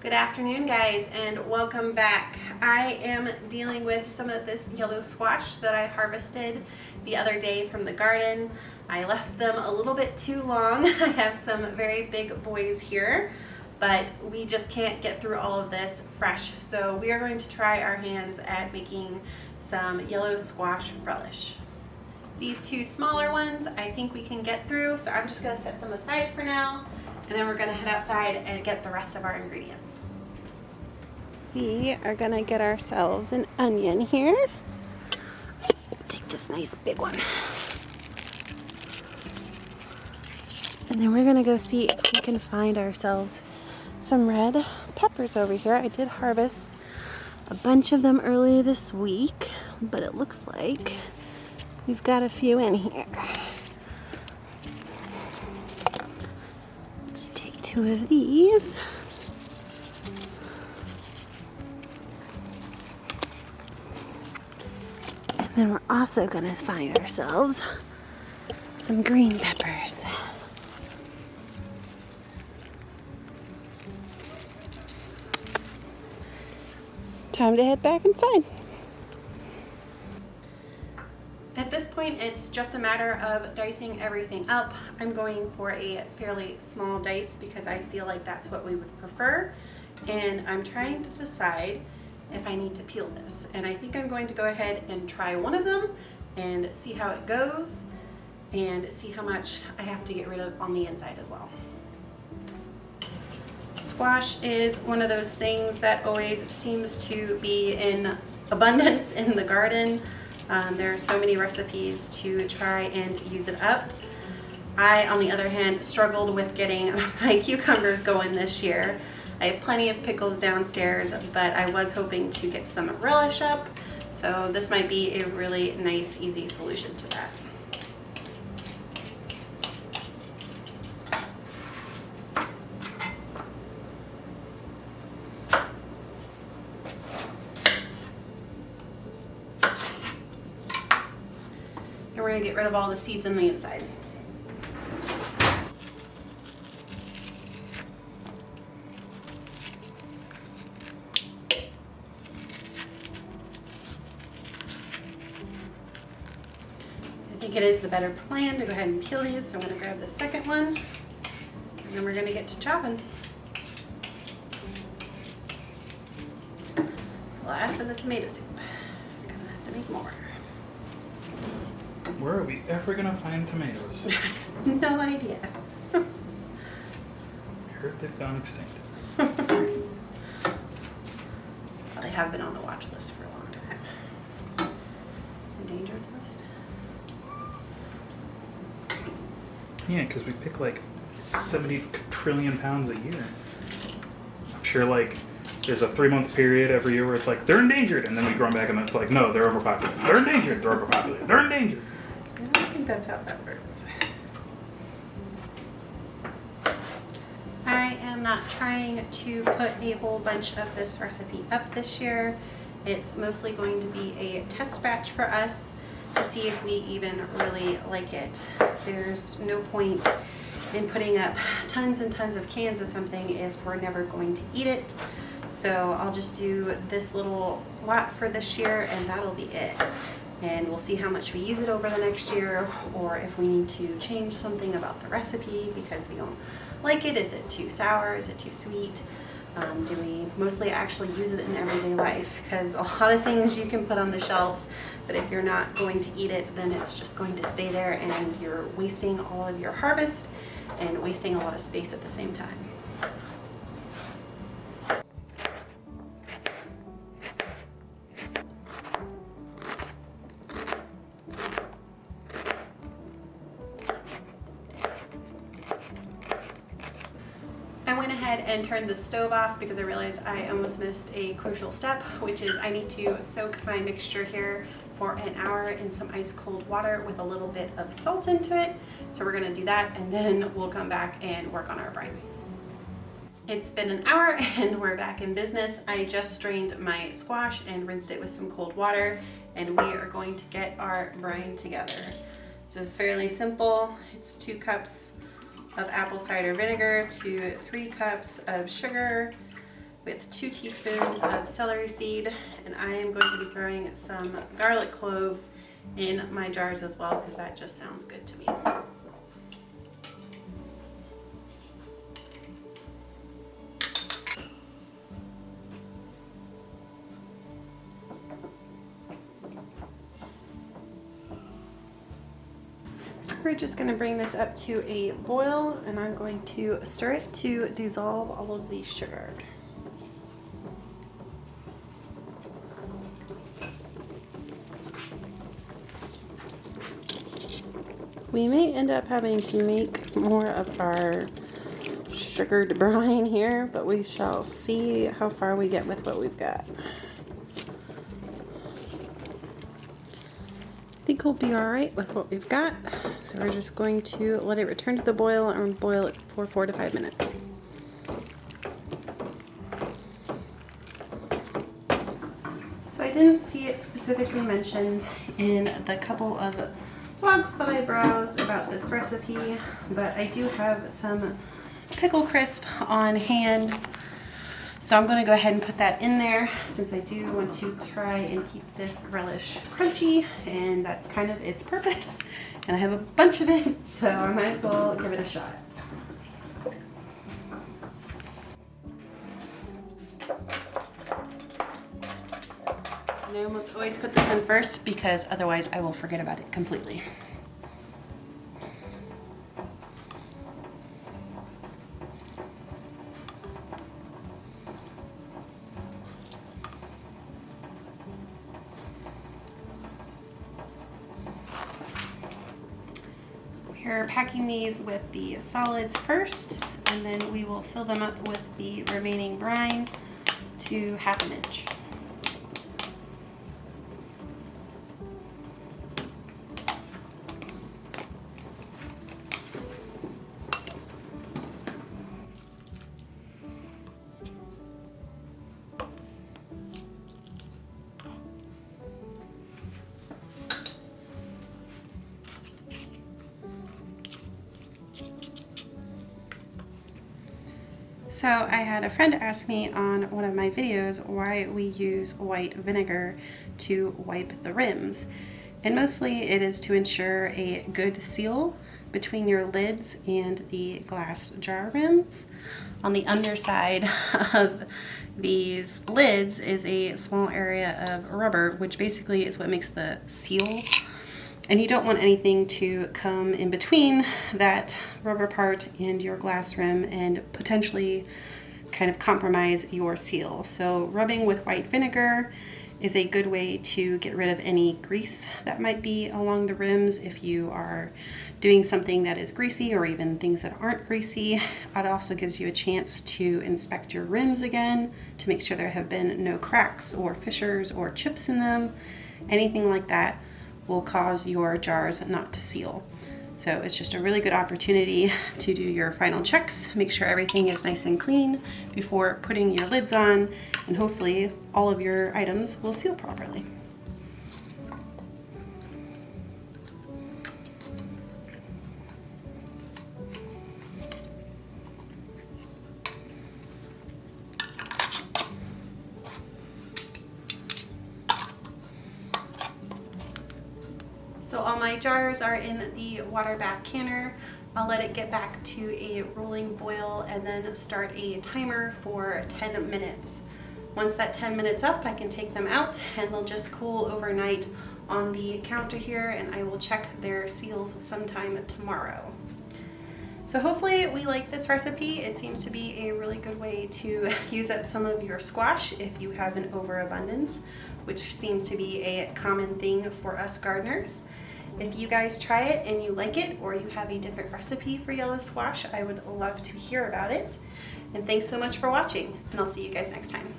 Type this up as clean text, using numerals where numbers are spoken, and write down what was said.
Good afternoon, guys, and welcome back. I am dealing with some of this yellow squash that I harvested the other day from the garden. I left them a little bit too long. I have some very big boys here, but we just can't get through all of this fresh. So we are going to try our hands at making some yellow squash relish. These two smaller ones I think we can get through, so I'm just going to set them aside for now. And then we're gonna head outside and get the rest of our ingredients. We are gonna get ourselves an onion here. Take this nice big one. And then we're gonna go see if we can find ourselves some red peppers over here. I did harvest a bunch of them early this week, but it looks like we've got a few in here. Two of these. And then we're also going to find ourselves some green peppers. Time to head back inside. At this point, it's just a matter of dicing everything up. I'm going for a fairly small dice because I feel like that's what we would prefer. And I'm trying to decide if I need to peel this. And I think I'm going to go ahead and try one of them and see how it goes and see how much I have to get rid of on the inside as well. Squash is one of those things that always seems to be in abundance in the garden. There are so many recipes to try and use it up. I, on the other hand, struggled with getting my cucumbers going this year. I have plenty of pickles downstairs, but I was hoping to get some relish up, so this might be a really nice, easy solution to that. And we're going to get rid of all the seeds on the inside. I think it is the better plan to go ahead and peel these, so I'm going to grab the second one, and then we're going to get to chopping. It's the last of the tomato soup. I'm going to have to make more. Where are we ever gonna find tomatoes? No idea. I heard they've gone extinct. Well, they have been on the watch list for a long time. Endangered list? Yeah, because we pick like 70 trillion pounds a year. I'm sure like there's a 3-month period every year where it's like they're endangered, and then we grow them back and it's like no, they're overpopulated. They're endangered. They're overpopulated. They're endangered. I don't think that's how that works. I am not trying to put a whole bunch of this recipe up this year. It's mostly going to be a test batch for us to see if we even really like it. There's no point in putting up tons and tons of cans of something if we're never going to eat it. So I'll just do this little lot for this year and that'll be it. And we'll see how much we use it over the next year, or if we need to change something about the recipe because we don't like it. Is it too sour? Is it too sweet? Do we mostly actually use it in everyday life? Because a lot of things you can put on the shelves, but if you're not going to eat it, then it's just going to stay there and you're wasting all of your harvest and wasting a lot of space at the same time. I went ahead and turned the stove off because I realized I almost missed a crucial step, which is I need to soak my mixture here for an hour in some ice cold water with a little bit of salt into it. So we're going to do that and then we'll come back and work on our brine. It's been an hour and we're back in business. I just strained my squash and rinsed it with some cold water, and we are going to get our brine together. This is fairly simple. It's 2 cups of apple cider vinegar to 3 cups of sugar with 2 teaspoons of celery seed, and I am going to be throwing some garlic cloves in my jars as well because that just sounds good to me. We're just going to bring this up to a boil, and I'm going to stir it to dissolve all of the sugar. We may end up having to make more of our sugared brine here, but we shall see how far we get with what we've got. I think we'll be all right with what we've got. So we're just going to let it return to the boil and boil it for 4 to 5 minutes. So I didn't see it specifically mentioned in the couple of blogs that I browsed about this recipe, but I do have some pickle crisp on hand. So I'm going to go ahead and put that in there since I do want to try and keep this relish crunchy, and that's kind of its purpose. And I have a bunch of it, so I might as well give it a shot. And I almost always put this in first because otherwise I will forget about it completely. We're packing these with the solids first, and then we will fill them up with the remaining brine to 1/2 inch. So I had a friend ask me on one of my videos why we use white vinegar to wipe the rims. And mostly it is to ensure a good seal between your lids and the glass jar rims. On the underside of these lids is a small area of rubber, which basically is what makes the seal. And you don't want anything to come in between that rubber part and your glass rim and potentially kind of compromise your seal. So rubbing with white vinegar is a good way to get rid of any grease that might be along the rims if you are doing something that is greasy, or even things that aren't greasy. It also gives you a chance to inspect your rims again to make sure there have been no cracks or fissures or chips in them. Anything like that will cause your jars not to seal. So it's just a really good opportunity to do your final checks, make sure everything is nice and clean before putting your lids on, and hopefully all of your items will seal properly. So all my jars are in the water bath canner. I'll let it get back to a rolling boil and then start a timer for 10 minutes. Once that 10 minutes up, I can take them out and they'll just cool overnight on the counter here, and I will check their seals sometime tomorrow. So hopefully we like this recipe. It seems to be a really good way to use up some of your squash if you have an overabundance, which seems to be a common thing for us gardeners. If you guys try it and you like it, or you have a different recipe for yellow squash, I would love to hear about it. And thanks so much for watching, and I'll see you guys next time.